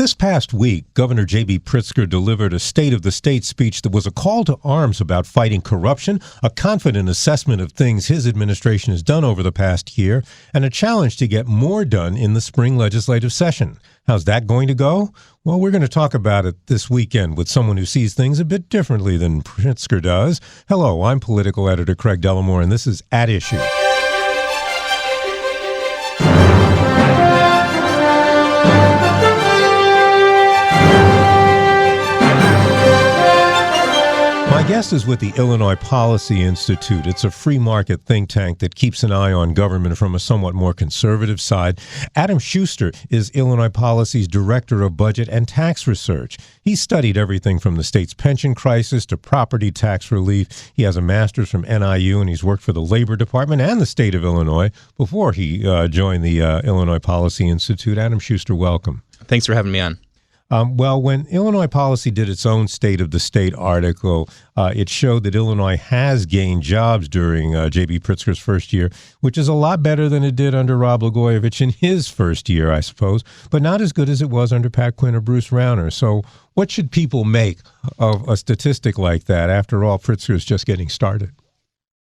This past week, Governor J.B. Pritzker delivered a State of the State speech that was a call to arms about fighting corruption, a confident assessment of things his administration has done over the past year, and a challenge to get more done in the spring legislative session. How's that going to go? Well, we're going to talk about it this weekend with someone who sees things a bit differently than Pritzker does. Hello, I'm political editor Craig Dellimore, and this is At Issue. My guest is with the Illinois Policy Institute. It's a free market think tank that keeps an eye on government from a somewhat more conservative side. Adam Schuster is Illinois Policy's Director of Budget and Tax Research. He's studied everything from the state's pension crisis to property tax relief. He has a master's from NIU, and he's worked for the Labor Department and the state of Illinois before he joined the Illinois Policy Institute. Adam Schuster, welcome. Thanks for having me on. Well, when Illinois Policy did its own State of the State article, it showed that Illinois has gained jobs during J.B. Pritzker's first year, which is a lot better than it did under Rod Blagojevich in his first year, I suppose, but not as good as it was under Pat Quinn or Bruce Rauner. So what should people make of a statistic like that? After all, Pritzker is just getting started.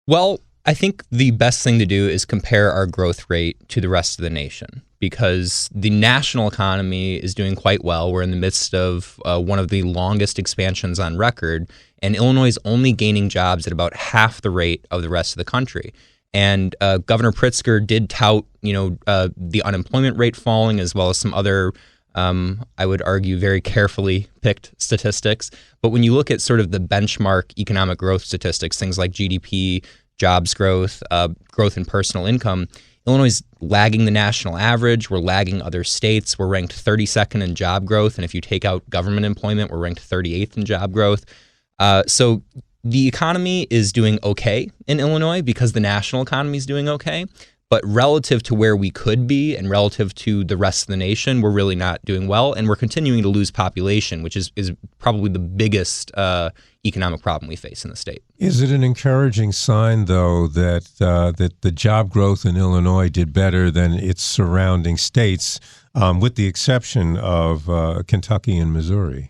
Well, I think the best thing to do is compare our growth rate to the rest of the nation, because the national economy is doing quite well. We're in the midst of one of the longest expansions on record, and Illinois is only gaining jobs at about half the rate of the rest of the country. And Governor Pritzker did tout, the unemployment rate falling, as well as some other, I would argue, very carefully picked statistics. But when you look at sort of the benchmark economic growth statistics, things like GDP, jobs growth, growth in personal income, Illinois is lagging the national average. We're lagging other states. We're ranked 32nd in job growth. And if you take out government employment, we're ranked 38th in job growth. So the economy is doing okay in Illinois because the national economy is doing okay. But relative to where we could be and relative to the rest of the nation, we're really not doing well. And we're continuing to lose population, which is probably the biggest economic problem we face in the state. Is it an encouraging sign, though, that the job growth in Illinois did better than its surrounding states, with the exception of Kentucky and Missouri?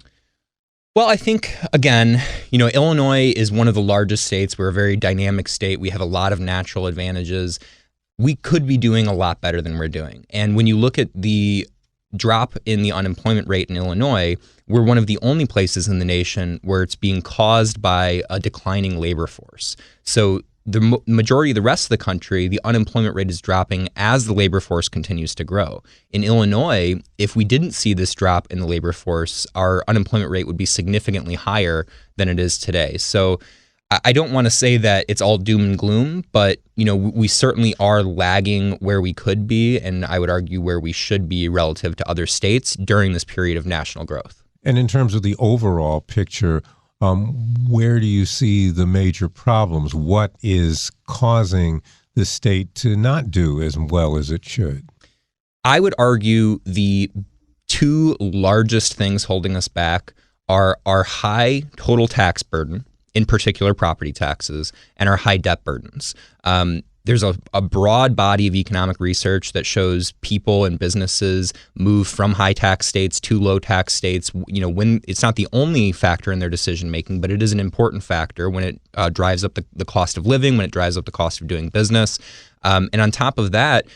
Well, I think, again, Illinois is one of the largest states. We're a very dynamic state. We have a lot of natural advantages. We could be doing a lot better than we're doing. And when you look at the drop in the unemployment rate in Illinois, we're one of the only places in the nation where it's being caused by a declining labor force. So the majority of the rest of the country, the unemployment rate is dropping as the labor force continues to grow. In Illinois, if we didn't see this drop in the labor force, our unemployment rate would be significantly higher than it is today. So I don't want to say that it's all doom and gloom, but we certainly are lagging where we could be, and I would argue where we should be relative to other states during this period of national growth. And in terms of the overall picture, where do you see the major problems? What is causing the state to not do as well as it should? I would argue the two largest things holding us back are our high total tax burden, in particular property taxes, and our high debt burdens. There's a broad body of economic research that shows people and businesses move from high tax states to low tax states. When it's not the only factor in their decision making, but it is an important factor when it drives up the cost of living, when it drives up the cost of doing business. And on top of that,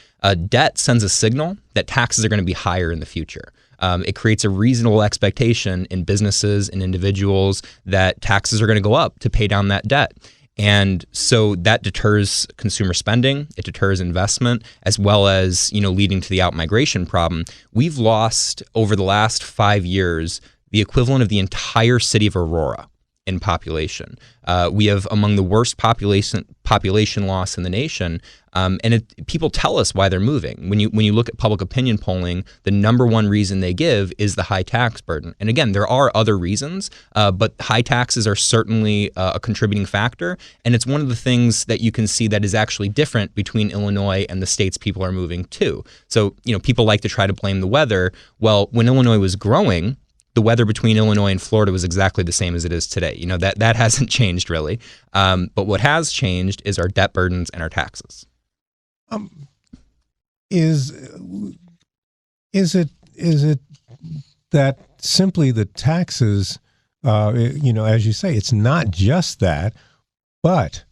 debt sends a signal that taxes are going to be higher in the future. It creates a reasonable expectation in businesses and individuals that taxes are going to go up to pay down that debt. And so that deters consumer spending, it deters investment, as well as, leading to the out-migration problem. We've lost, over the last 5 years, the equivalent of the entire city of Aurora in population. We have among the worst population loss in the nation, and people tell us why they're moving. When you look at public opinion polling, the number one reason they give is the high tax burden. And again, there are other reasons, but high taxes are certainly a contributing factor, and it's one of the things that you can see that is actually different between Illinois and the states people are moving to. So, people like to try to blame the weather. Well, when Illinois was growing, the weather between Illinois and Florida was exactly the same as it is today. That hasn't changed really. But what has changed is our debt burdens and our taxes. Is it that simply the taxes, as you say, it's not just that, but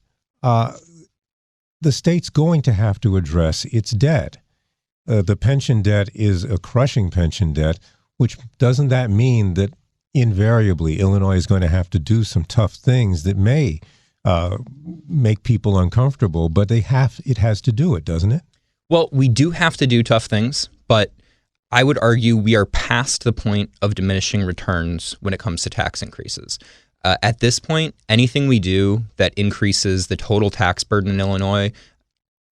the state's going to have to address its debt. The pension debt is a crushing pension debt, which doesn't that mean that invariably Illinois is going to have to do some tough things that may make people uncomfortable, but it has to do it, doesn't it? Well, we do have to do tough things, but I would argue we are past the point of diminishing returns when it comes to tax increases. At this point, anything we do that increases the total tax burden in Illinois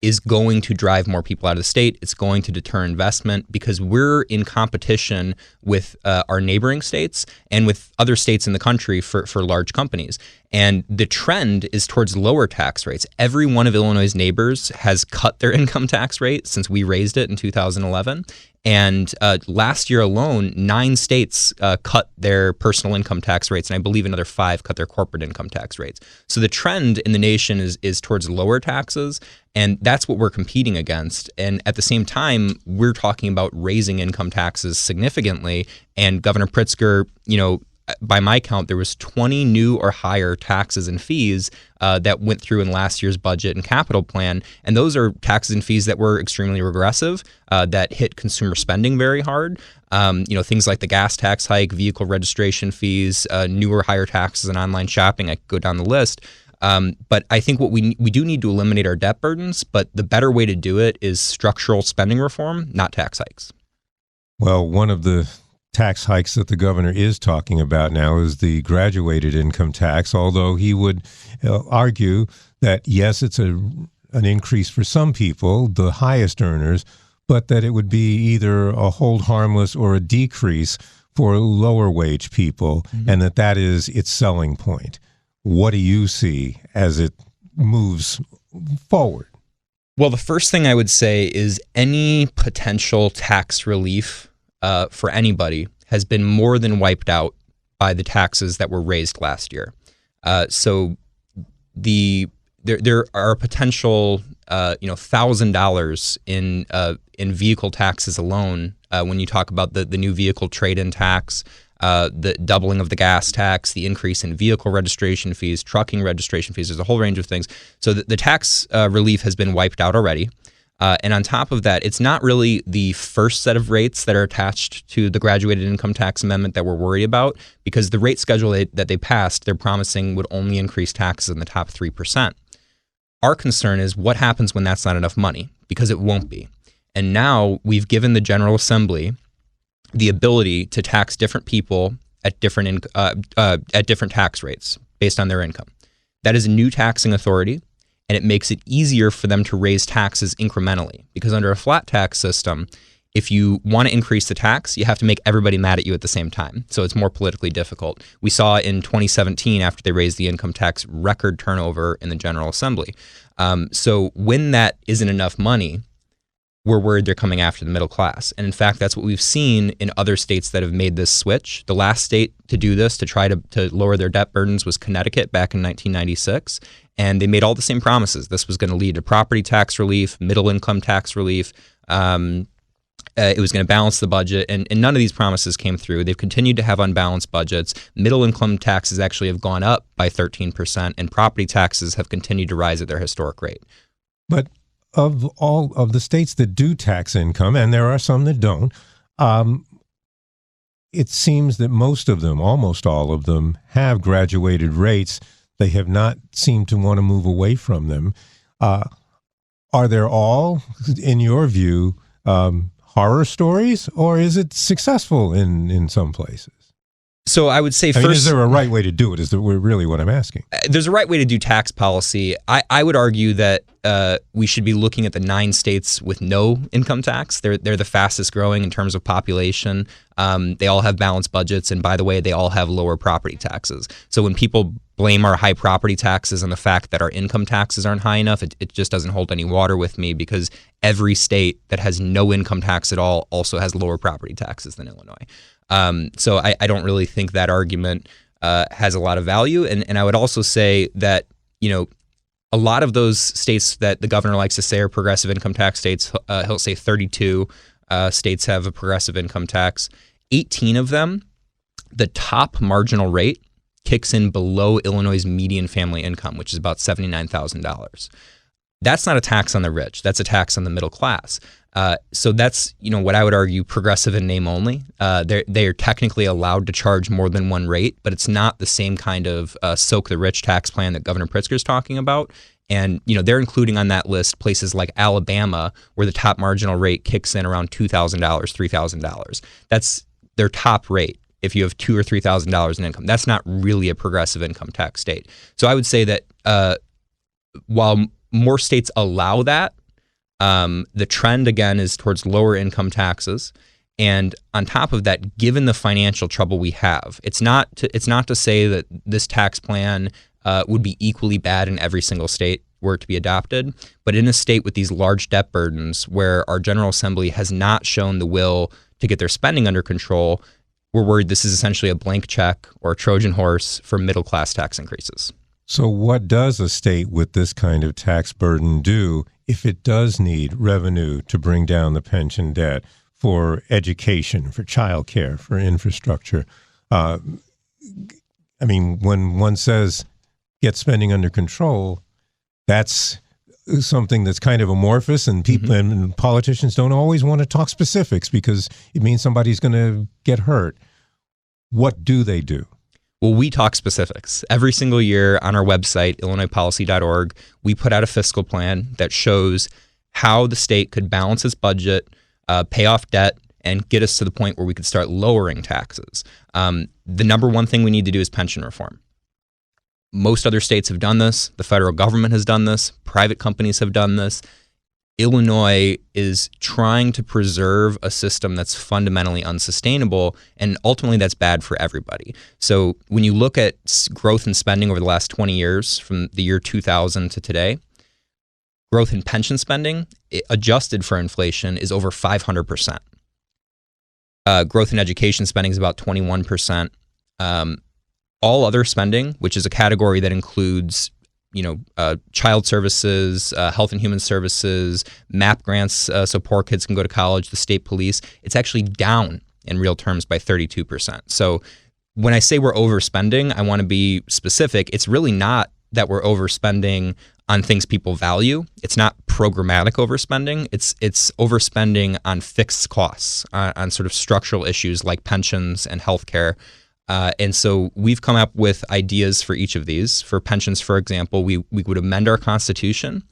is going to drive more people out of the state. It's going to deter investment because we're in competition with our neighboring states and with other states in the country for large companies. And the trend is towards lower tax rates. Every one of Illinois' neighbors has cut their income tax rate since we raised it in 2011. And last year alone, 9 states cut their personal income tax rates, and I believe another 5 cut their corporate income tax rates. So the trend in the nation is towards lower taxes, and that's what we're competing against. And at the same time, we're talking about raising income taxes significantly. And Governor Pritzker, by my count, there was 20 new or higher taxes and fees that went through in last year's budget and capital plan. And those are taxes and fees that were extremely regressive, that hit consumer spending very hard. Things like the gas tax hike, vehicle registration fees, newer higher taxes on online shopping. I could go down the list. But I think what we do need to eliminate our debt burdens, but the better way to do it is structural spending reform, not tax hikes. Well, one of the tax hikes that the governor is talking about now is the graduated income tax, although he would argue that, yes, it's an increase for some people, the highest earners, but that it would be either a hold harmless or a decrease for lower wage people, and that is its selling point. What do you see as it moves forward? Well, the first thing I would say is any potential tax relief for anybody has been more than wiped out by the taxes that were raised last year. So there are potential $1,000 in vehicle taxes alone when you talk about the new vehicle trade-in tax, the doubling of the gas tax, the increase in vehicle registration fees, trucking registration fees. There's a whole range of things. So the tax relief has been wiped out already. And on top of that, it's not really the first set of rates that are attached to the graduated income tax amendment that we're worried about, because the rate schedule that they passed, they're promising would only increase taxes in the top 3%. Our concern is what happens when that's not enough money, because it won't be. And now we've given the General Assembly the ability to tax different people at different tax rates based on their income. That is a new taxing authority. And it makes it easier for them to raise taxes incrementally, because under a flat tax system, if you want to increase the tax, you have to make everybody mad at you at the same time. So it's more politically difficult. We saw in 2017, after they raised the income tax, record turnover in the General Assembly. So when that isn't enough money, we're worried they're coming after the middle class. And in fact, that's what we've seen in other states that have made this switch. The last state to do this, to try to lower their debt burdens, was Connecticut back in 1996. And they made all the same promises. This was going to lead to property tax relief, middle income tax relief. It was going to balance the budget. And none of these promises came through. They've continued to have unbalanced budgets. Middle income taxes actually have gone up by 13%, and property taxes have continued to rise at their historic rate. But of all of the states that do tax income, and there are some that don't, it seems that most of them, almost all of them, have graduated rates. They have not seemed to want to move away from them. Are there all, in your view, horror stories, or is it successful in some places? So I would say first, is there a right way to do it? Is that really what I'm asking? There's a right way to do tax policy. I would argue that we should be looking at the 9 states with no income tax. They're the fastest growing in terms of population. They all have balanced budgets, and by the way, they all have lower property taxes. So when people blame our high property taxes on the fact that our income taxes aren't high enough, it just doesn't hold any water with me, because every state that has no income tax at all also has lower property taxes than Illinois. So I don't really think that argument has a lot of value. And I would also say that, a lot of those states that the governor likes to say are progressive income tax states, he'll say 32 states have a progressive income tax. 18 of them, the top marginal rate kicks in below Illinois' median family income, which is about $79,000. That's not a tax on the rich. That's a tax on the middle class. So that's, what I would argue progressive in name only. They are technically allowed to charge more than one rate, but it's not the same kind of soak the rich tax plan that Governor Pritzker is talking about. And, they're including on that list places like Alabama, where the top marginal rate kicks in around $2,000, $3,000. That's their top rate. If you have $2,000 or $3,000 in income, that's not really a progressive income tax state. So I would say that while more states allow that, the trend again is towards lower income taxes. And on top of that, given the financial trouble we have, it's not to say that this tax plan would be equally bad in every single state were it to be adopted. But in a state with these large debt burdens, where our General Assembly has not shown the will to get their spending under control, we're worried this is essentially a blank check or a Trojan horse for middle class tax increases. So what does a state with this kind of tax burden do if it does need revenue to bring down the pension debt for education, for childcare, for infrastructure? When one says get spending under control, that's something that's kind of amorphous, and people and politicians don't always want to talk specifics because it means somebody's going to get hurt. What do they do? Well, we talk specifics. Every single year on our website, illinoispolicy.org, we put out a fiscal plan that shows how the state could balance its budget, pay off debt, and get us to the point where we could start lowering taxes. The number one thing we need to do is pension reform. Most other states have done this. The federal government has done this. Private companies have done this. Illinois is trying to preserve a system that's fundamentally unsustainable, and ultimately that's bad for everybody. So when you look at growth in spending over the last 20 years, from the year 2000 to today, growth in pension spending, adjusted for inflation, is over 500%. Growth in education spending is about 21%. All other spending, which is a category that includes child services, health and human services, MAP grants, so poor kids can go to college, the state police, it's actually down in real terms by 32%. So when I say we're overspending, I want to be specific. It's really not that we're overspending on things people value. It's not programmatic overspending. It's overspending on fixed costs, on sort of structural issues like pensions and healthcare. And so we've come up with ideas for each of these. For pensions, for example, we would amend our Constitution,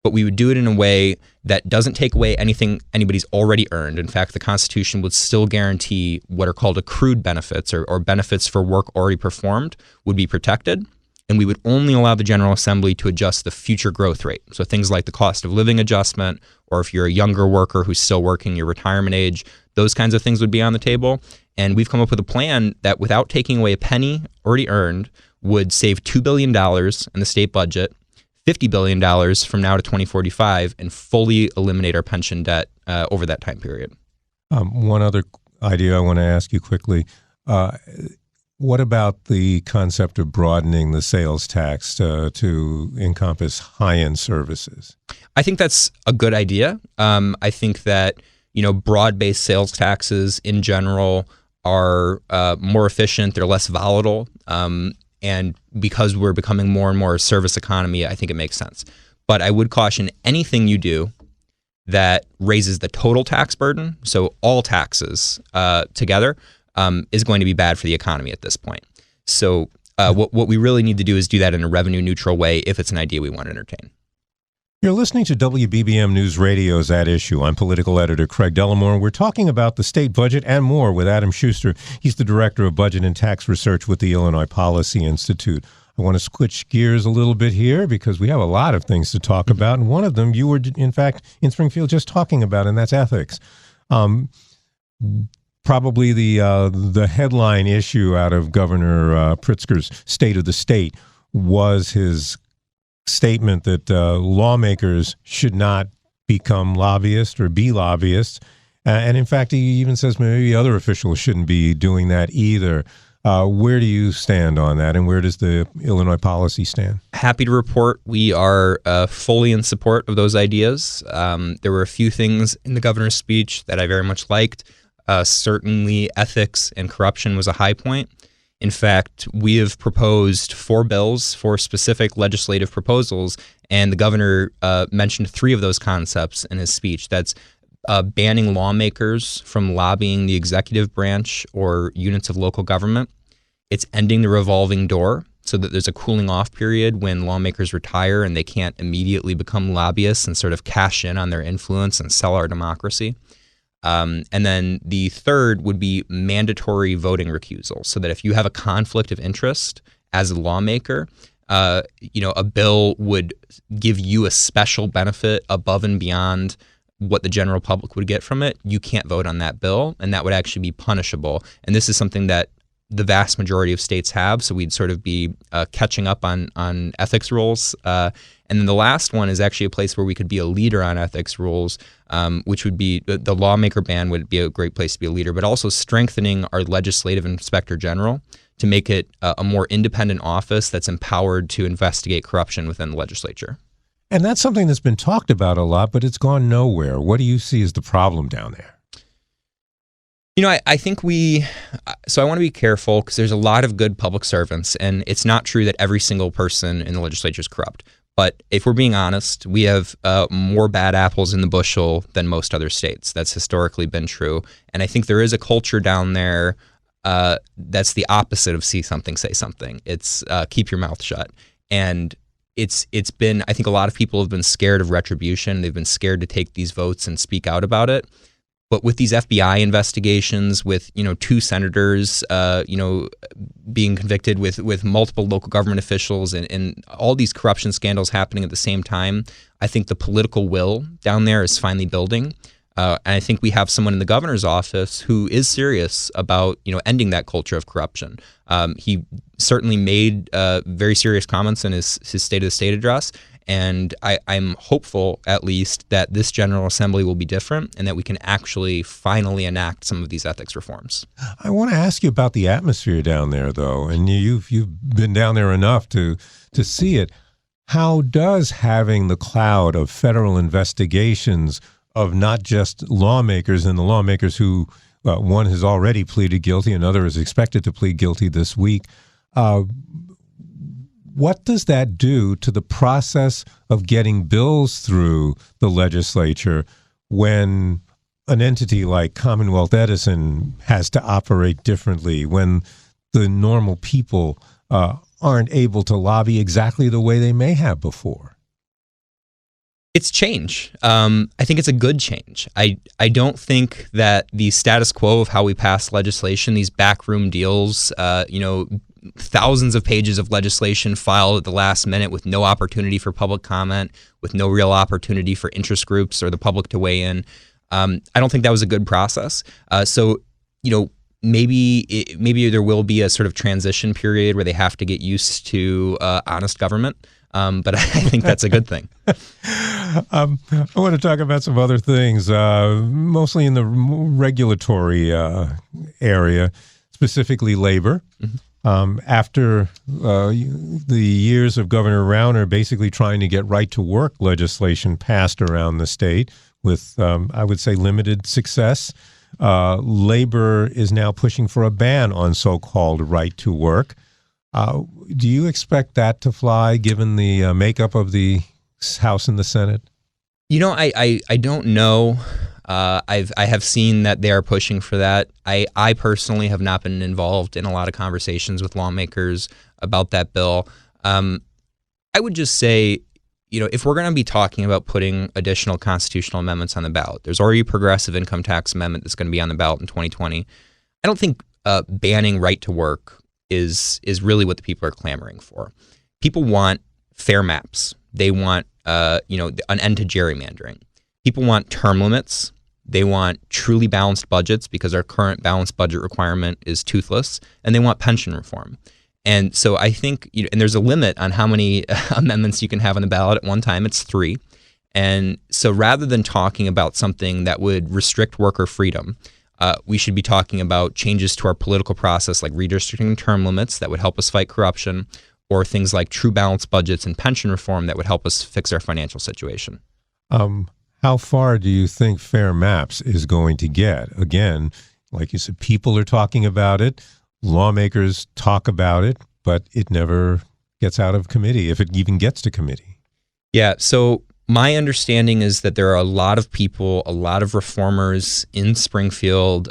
but we would do it in a way that doesn't take away anything anybody's already earned. In fact, the Constitution would still guarantee what are called accrued benefits, or benefits for work already performed would be protected. And we would only allow the General Assembly to adjust the future growth rate. So things like the cost of living adjustment, or if you're a younger worker who's still working your retirement age, those kinds of things would be on the table. And we've come up with a plan that, without taking away a penny already earned, would save $2 billion in the state budget, $50 billion from now to 2045, and fully eliminate our pension debt over that time period. One other idea I want to ask you quickly. What about the concept of broadening the sales tax to encompass high-end services? I think that's a good idea. I think that broad-based sales taxes in general are more efficient. They're less volatile. And because we're becoming more and more a service economy, I think it makes sense. But I would caution anything you do that raises the total tax burden, so all taxes together, is going to be bad for the economy at this point. So what we really need to do is do that in a revenue-neutral way if it's an idea we want to entertain. You're listening to WBBM News Radio's At Issue. I'm political editor Craig Dellimore. We're talking about the state budget and more with Adam Schuster. He's the director of budget and tax research with the Illinois Policy Institute. I want to switch gears a little bit here because we have a lot of things to talk about. And one of them you were, in fact, in Springfield just talking about, and that's ethics. Probably the headline issue out of Governor Pritzker's State of the State was his statement that lawmakers should not become lobbyists or be lobbyists. And in fact, he even says maybe other officials shouldn't be doing that either. Where do you stand on that, and where does the Illinois policy stand? Happy to report we are fully in support of those ideas. There were a few things in the governor's speech that I very much liked. Certainly, ethics and corruption was a high point. In fact, we have proposed 4 bills, 4 specific legislative proposals, and the governor mentioned 3 of those concepts in his speech. That's banning lawmakers from lobbying the executive branch or units of local government. It's ending the revolving door so that there's a cooling off period when lawmakers retire and they can't immediately become lobbyists and sort of cash in on their influence and sell our democracy. And then the third would be mandatory voting recusal, so that if you have a conflict of interest as a lawmaker, a bill would give you a special benefit above and beyond what the general public would get from it. You can't vote on that bill, and that would actually be punishable. And this is something that the vast majority of states have, so we'd sort of be catching up on ethics rules. And then the last one is actually a place where we could be a leader on ethics rules, which would be the lawmaker ban would be a great place to be a leader, but also strengthening our legislative inspector general to make it a more independent office that's empowered to investigate corruption within the legislature. And that's something that's been talked about a lot, but it's gone nowhere. What do you see as the problem down there? I think so I want to be careful because there's a lot of good public servants, and it's not true that every single person in the legislature is corrupt. But if we're being honest, we have more bad apples in the bushel than most other states. That's historically been true. And I think there is a culture down there that's the opposite of see something, say something. It's keep your mouth shut. And it's been, I think a lot of people have been scared of retribution. They've been scared to take these votes and speak out about it. But with these FBI investigations, with 2 senators, being convicted, with multiple local government officials, and all these corruption scandals happening at the same time, I think the political will down there is finally building. And I think we have someone in the governor's office who is serious about ending that culture of corruption. He certainly made very serious comments in his State of the State address. And I'm hopeful, at least, that this General Assembly will be different and that we can actually finally enact some of these ethics reforms. I want to ask you about the atmosphere down there, though, and you've been down there enough to see it. How does having the cloud of federal investigations of not just lawmakers and the lawmakers who one has already pleaded guilty, another is expected to plead guilty this week, what does that do to the process of getting bills through the legislature when an entity like Commonwealth Edison has to operate differently, when the normal people aren't able to lobby exactly the way they may have before? It's change. I think it's a good change. I don't think that the status quo of how we pass legislation, these backroom deals, thousands of pages of legislation filed at the last minute with no opportunity for public comment, with no real opportunity for interest groups or the public to weigh in. I don't think that was a good process. So maybe there will be a sort of transition period where they have to get used to honest government. But I think that's a good thing. I want to talk about some other things, mostly in the regulatory area, specifically labor. Mm-hmm. After the years of Governor Rauner basically trying to get right-to-work legislation passed around the state with, I would say, limited success, labor is now pushing for a ban on so-called right-to-work. Do you expect that to fly, given the makeup of the House and the Senate? I don't know. I have seen that they are pushing for that. I personally have not been involved in a lot of conversations with lawmakers about that bill. I would just say, if we're going to be talking about putting additional constitutional amendments on the ballot, there's already a progressive income tax amendment that's going to be on the ballot in 2020. I don't think banning right to work is really what the people are clamoring for. People want fair maps. They want an end to gerrymandering. People want term limits. They want truly balanced budgets because our current balanced budget requirement is toothless, and they want pension reform. And so I think, and there's a limit on how many amendments you can have on the ballot at one time. It's 3. And so rather than talking about something that would restrict worker freedom, we should be talking about changes to our political process, like redistricting term limits that would help us fight corruption, or things like true balanced budgets and pension reform that would help us fix our financial situation. How far do you think fair maps is going to get? Again, like you said, people are talking about it, lawmakers talk about it, but it never gets out of committee, if it even gets to committee. Yeah, so my understanding is that there are a lot of people, a lot of reformers in Springfield,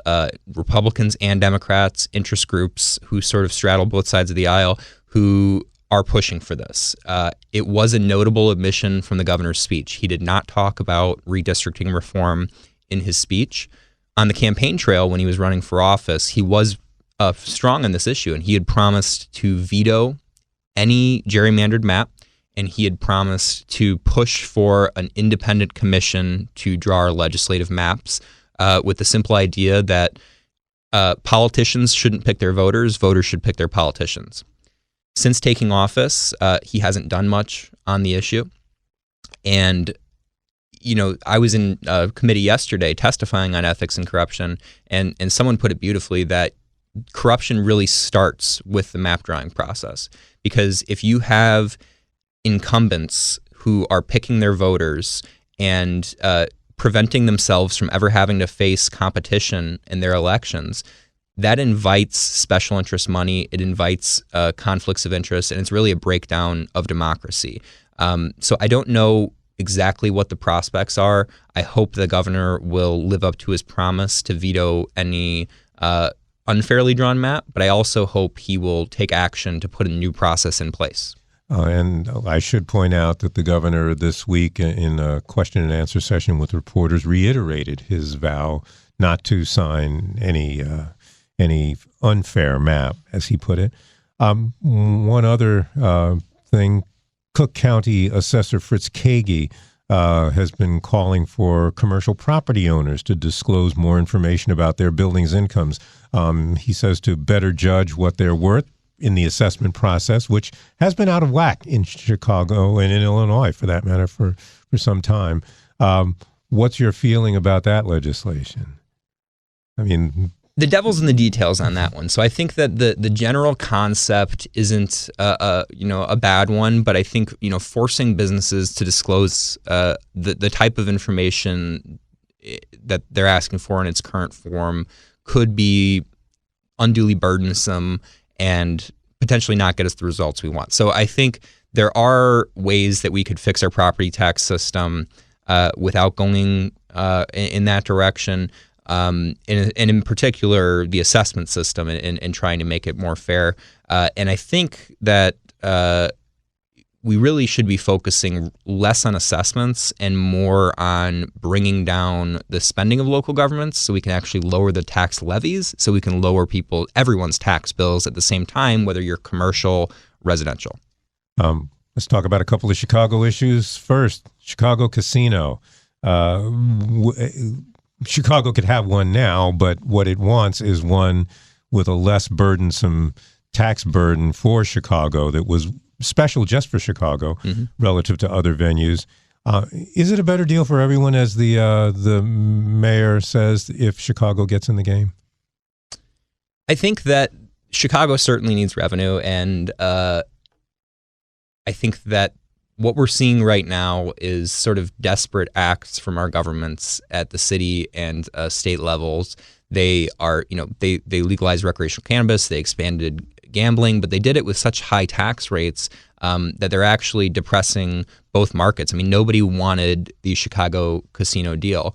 Republicans and Democrats, interest groups who sort of straddle both sides of the aisle, who are pushing for this. It was a notable admission from the governor's speech. He did not talk about redistricting reform in his speech. On the campaign trail, when he was running for office, he was strong on this issue, and he had promised to veto any gerrymandered map, and he had promised to push for an independent commission to draw our legislative maps, with the simple idea that politicians shouldn't pick their voters, voters should pick their politicians. Since taking office, he hasn't done much on the issue. And, I was in a committee yesterday testifying on ethics and corruption, and someone put it beautifully that corruption really starts with the map drawing process. Because if you have incumbents who are picking their voters and preventing themselves from ever having to face competition in their elections, that invites special interest money, it invites conflicts of interest, and it's really a breakdown of democracy. So I don't know exactly what the prospects are. I hope the governor will live up to his promise to veto any unfairly drawn map, but I also hope he will take action to put a new process in place. And I should point out that the governor this week in a question and answer session with reporters reiterated his vow not to sign any unfair map, as he put it. One other thing, Cook County Assessor Fritz Kagi has been calling for commercial property owners to disclose more information about their buildings' incomes. He says to better judge what they're worth in the assessment process, which has been out of whack in Chicago and in Illinois, for that matter, for some time. What's your feeling about that legislation? I mean, the devil's in the details on that one. So I think that the general concept isn't a bad one, but I think forcing businesses to disclose the type of information that they're asking for in its current form could be unduly burdensome and potentially not get us the results we want. So I think there are ways that we could fix our property tax system without going in that direction. And in particular, the assessment system and trying to make it more fair. And I think that we really should be focusing less on assessments and more on bringing down the spending of local governments so we can actually lower the tax levies, so we can lower everyone's tax bills at the same time, whether you're commercial, residential. Let's talk about a couple of Chicago issues. First, Chicago Casino. Chicago could have one now, but what it wants is one with a less burdensome tax burden for Chicago that was special just for Chicago relative to other venues. Is it a better deal for everyone, as the mayor says, if Chicago gets in the game? I think that Chicago certainly needs revenue, and I think that what we're seeing right now is sort of desperate acts from our governments at the city and state levels. They are, they legalized recreational cannabis, they expanded gambling, but they did it with such high tax rates that they're actually depressing both markets. I mean, nobody wanted the Chicago casino deal.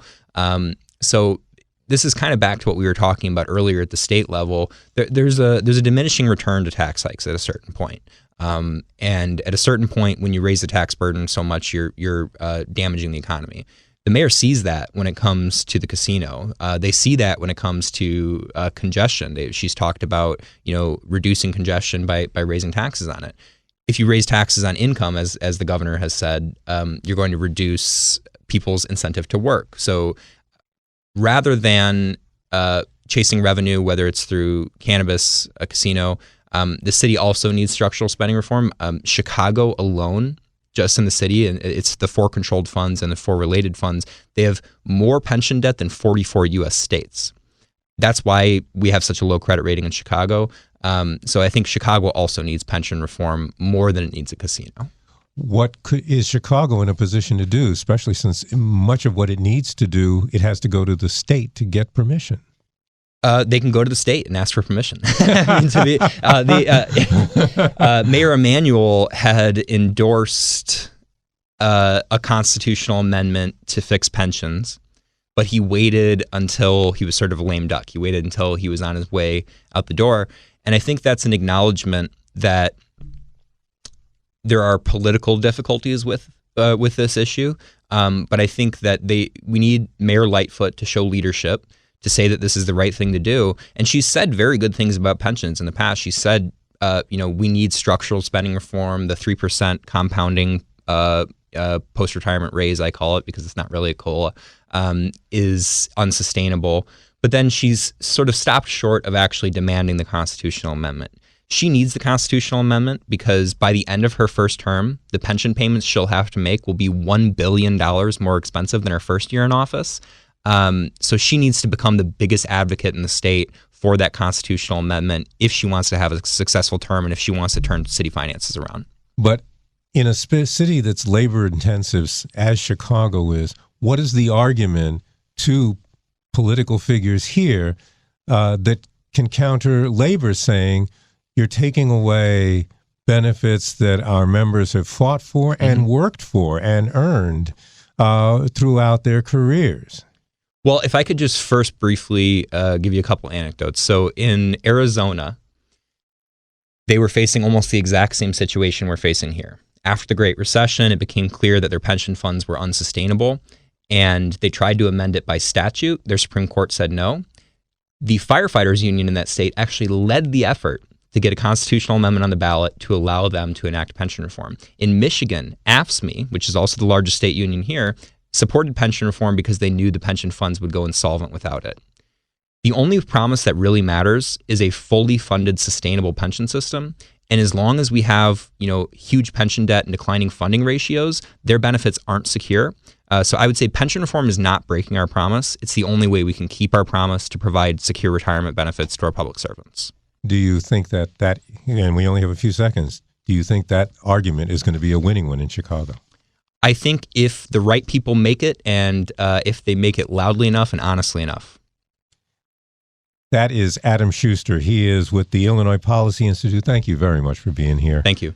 So this is kind of back to what we were talking about earlier at the state level. There's a diminishing return to tax hikes at a certain point. And at a certain point, when you raise the tax burden so much, you're damaging the economy. The mayor sees that when it comes to the casino. They see that when it comes to congestion. She's talked about reducing congestion by raising taxes on it. If you raise taxes on income, as the governor has said, you're going to reduce people's incentive to work. So rather than chasing revenue, whether it's through cannabis, a casino, the city also needs structural spending reform. Chicago alone, just in the city, and it's the 4 controlled funds and the 4 related funds, they have more pension debt than 44 U.S. states. That's why we have such a low credit rating in Chicago. So I think Chicago also needs pension reform more than it needs a casino. Is Chicago in a position to do, especially since much of what it needs to do, it has to go to the state to get permission? They can go to the state and ask for permission. Mayor Emanuel had endorsed a constitutional amendment to fix pensions, but he waited until he was sort of a lame duck. He waited until he was on his way out the door. And I think that's an acknowledgement that there are political difficulties with this issue. But I think that we need Mayor Lightfoot to show leadership, to say that this is the right thing to do. And she's said very good things about pensions in the past. She said, we need structural spending reform, the 3% compounding post-retirement raise, I call it, because it's not really a COLA, is unsustainable. But then she's sort of stopped short of actually demanding the constitutional amendment. She needs the constitutional amendment because by the end of her first term, the pension payments she'll have to make will be $1 billion more expensive than her first year in office. So she needs to become the biggest advocate in the state for that constitutional amendment if she wants to have a successful term and if she wants to turn city finances around. But in a city that's labor intensive, as Chicago is, what is the argument to political figures here that can counter labor saying you're taking away benefits that our members have fought for and worked for and earned throughout their careers? Well, if I could just first briefly give you a couple anecdotes. So in Arizona, they were facing almost the exact same situation we're facing here. After the Great Recession, it became clear that their pension funds were unsustainable, and they tried to amend it by statute. Their Supreme Court said no. The firefighters union in that state actually led the effort to get a constitutional amendment on the ballot to allow them to enact pension reform. In Michigan, AFSCME, which is also the largest state union here, supported pension reform because they knew the pension funds would go insolvent without it. The only promise that really matters is a fully funded, sustainable pension system. And as long as we have, huge pension debt and declining funding ratios, their benefits aren't secure. So I would say pension reform is not breaking our promise. It's the only way we can keep our promise to provide secure retirement benefits to our public servants. Do you think that, and we only have a few seconds, do you think that argument is going to be a winning one in Chicago? I think if the right people make it and if they make it loudly enough and honestly enough. That is Adam Schuster. He is with the Illinois Policy Institute. Thank you very much for being here. Thank you.